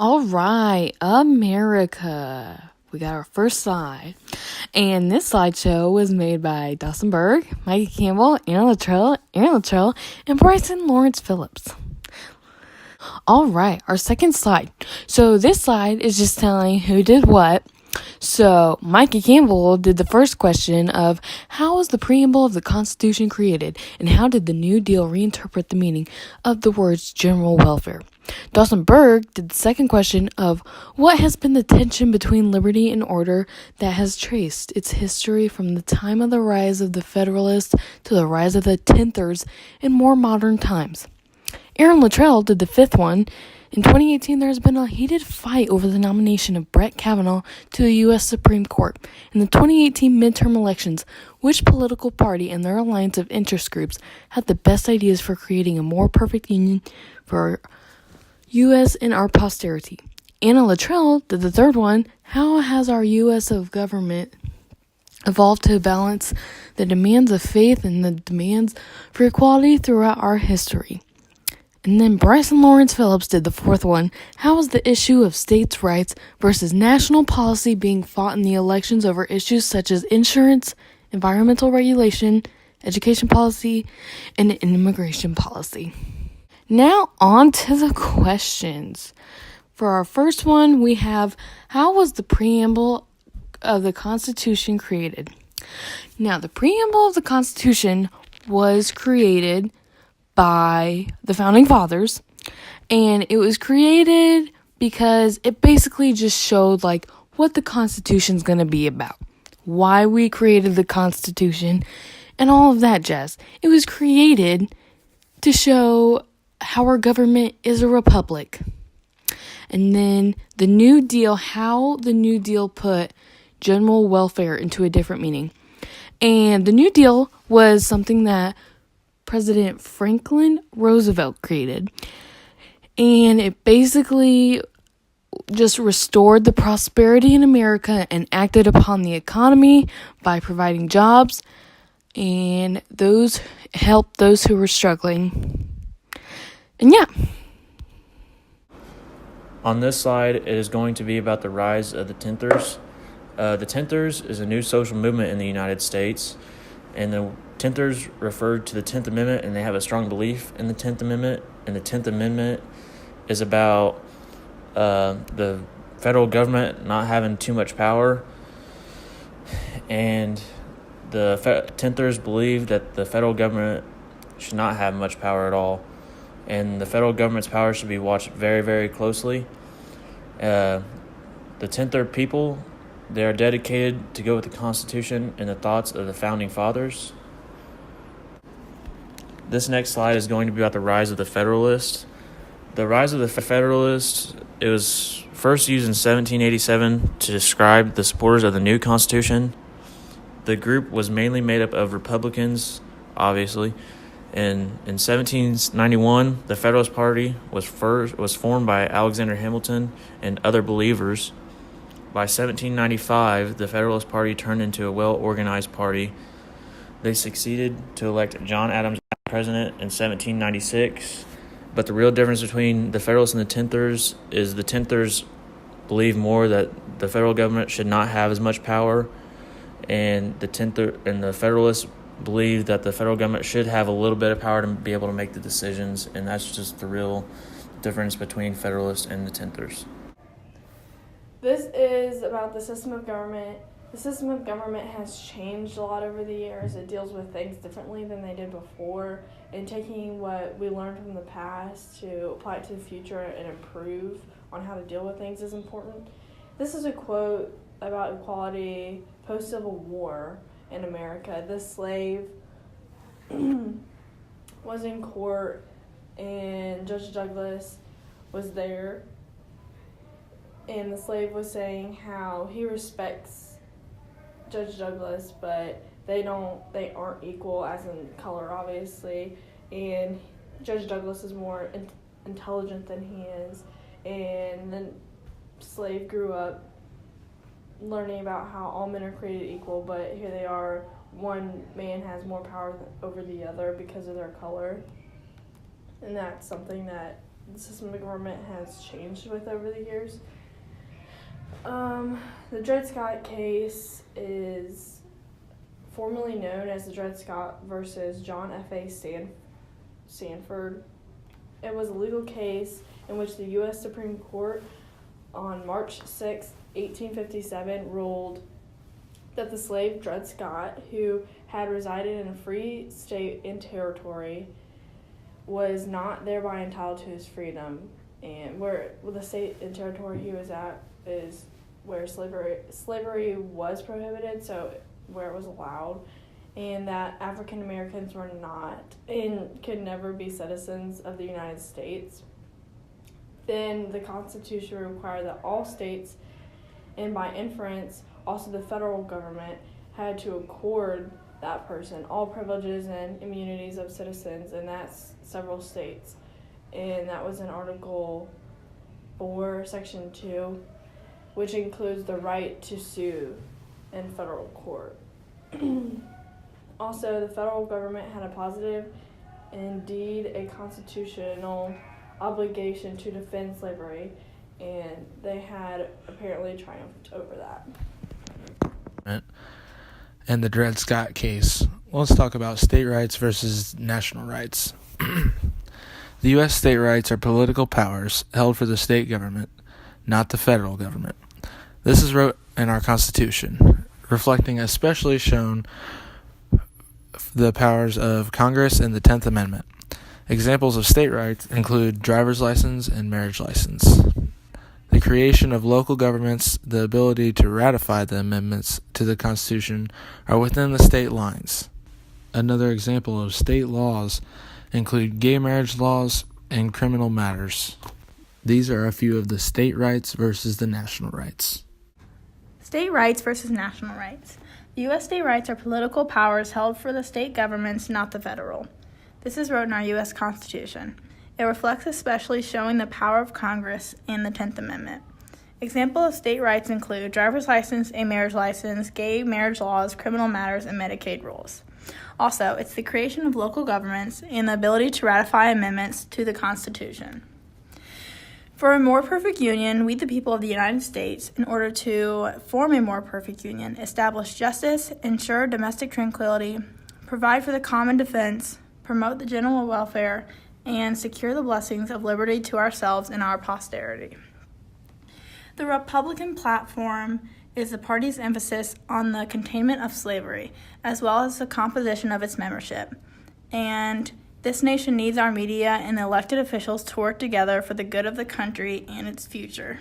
All right, America. We got our first slide. And this slideshow was made by Dawson Berg, Mikey Campbell, Aaron Luttrell, and Bryson Lawrence Phillips. All right, our second slide. So this slide is just telling who did what. So Mikey Campbell did the first question of how was the preamble of the Constitution created and how did the New Deal reinterpret the meaning of the words general welfare. Dawson Berg did the second question of what has been the tension between liberty and order that has traced its history from the time of the rise of the Federalists to the rise of the Tenthers in more modern times. Aaron Luttrell did the fifth one. In 2018, there has been a heated fight over the nomination of Brett Kavanaugh to the U.S. Supreme Court. In the 2018 midterm elections, which political party and their alliance of interest groups had the best ideas for creating a more perfect union for our U.S. and our posterity? Anna Luttrell did the third one. How has our U.S. of government evolved to balance the demands of faith and the demands for equality throughout our history? And then Bryson Lawrence Phillips did the fourth one. How is the issue of states' rights versus national policy being fought in the elections over issues such as insurance, environmental regulation, education policy, and immigration policy? Now on to the questions. For our first one, we have, how was the preamble of the Constitution created? Now, the preamble of the Constitution was created by the Founding Fathers, and it was created because it basically just showed what the Constitution's going to be about, why we created the Constitution, and all of that jazz. It was created to show how our government is a republic. And then the New Deal, how the New Deal put general welfare into a different meaning. And the New Deal was something that President Franklin Roosevelt created, and it basically just restored the prosperity in America and acted upon the economy by providing jobs, and those helped those who were struggling. And yeah. On this slide, it is going to be about the rise of the Tenthers. The Tenthers is a new social movement in the United States, and the Tenthers referred to the 10th Amendment, and they have a strong belief in the 10th Amendment. And the 10th Amendment is about the federal government not having too much power. And the Tenthers believe that the federal government should not have much power at all. And the federal government's power should be watched very, very closely. The Tenther people, they are dedicated to go with the Constitution and the thoughts of the Founding Fathers. This next slide is going to be about the rise of the Federalists. The rise of the Federalists, it was first used in 1787 to describe the supporters of the new Constitution. The group was mainly made up of Republicans, obviously. And in 1791, the Federalist Party was formed by Alexander Hamilton and other believers. By 1795, the Federalist Party turned into a well-organized party. They succeeded to elect John Adams president in 1796, but the real difference between the Federalists and the Tenthers is the Tenthers believe more that the federal government should not have as much power, and the Federalists believe that the federal government should have a little bit of power to be able to make the decisions, and that's just the real difference between Federalists and the Tenthers. This is about the system of government. The system of government has changed a lot over the years. It deals with things differently than they did before, and taking what we learned from the past to apply it to the future and improve on how to deal with things is important. This is a quote about equality post-Civil War in America. The slave was in court, and Judge Douglas was there, and the slave was saying how he respects Judge Douglas, but they aren't equal as in color, obviously, and Judge Douglas is more intelligent than he is, and the slave grew up learning about how all men are created equal, but here they are, one man has more power over the other because of their color, and that's something that the system of government has changed with over the years. The Dred Scott case is formerly known as the Dred Scott versus John F.A. Sanford. It was a legal case in which the U.S. Supreme Court on March 6, 1857, ruled that the slave Dred Scott, who had resided in a free state and territory, was not thereby entitled to his freedom. And where the state and territory he was at is where slavery was prohibited, so where it was allowed, and that African Americans were not and could never be citizens of the United States. Then the Constitution required that all states, and by inference also the federal government, had to accord that person all privileges and immunities of citizens, and that's several states. And that was in Article 4, Section 2, which includes the right to sue in federal court. Also, the federal government had a positive, indeed a constitutional, obligation to defend slavery, and they had apparently triumphed over that. And the Dred Scott case. Let's talk about state rights versus national rights. The U.S. state rights are political powers held for the state government, not the federal government. This is wrote in our Constitution, reflecting especially shown the powers of Congress in the 10th Amendment. Examples of state rights include driver's license and marriage license. The creation of local governments, the ability to ratify the amendments to the Constitution are within the state lines. Another example of state laws include gay marriage laws and criminal matters. These are a few of the state rights versus the national rights. State rights versus national rights. The U.S. state rights are political powers held for the state governments, not the federal. This is wrote in our U.S. Constitution. It reflects especially showing the power of Congress and the 10th Amendment. Examples of state rights include driver's license, a marriage license, gay marriage laws, criminal matters, and Medicaid rules. Also, it's the creation of local governments and the ability to ratify amendments to the Constitution. For a more perfect union, we the people of the United States, in order to form a more perfect union, establish justice, ensure domestic tranquility, provide for the common defense, promote the general welfare, and secure the blessings of liberty to ourselves and our posterity. The Republican platform is the party's emphasis on the containment of slavery, as well as the composition of its membership. And this nation needs our media and elected officials to work together for the good of the country and its future.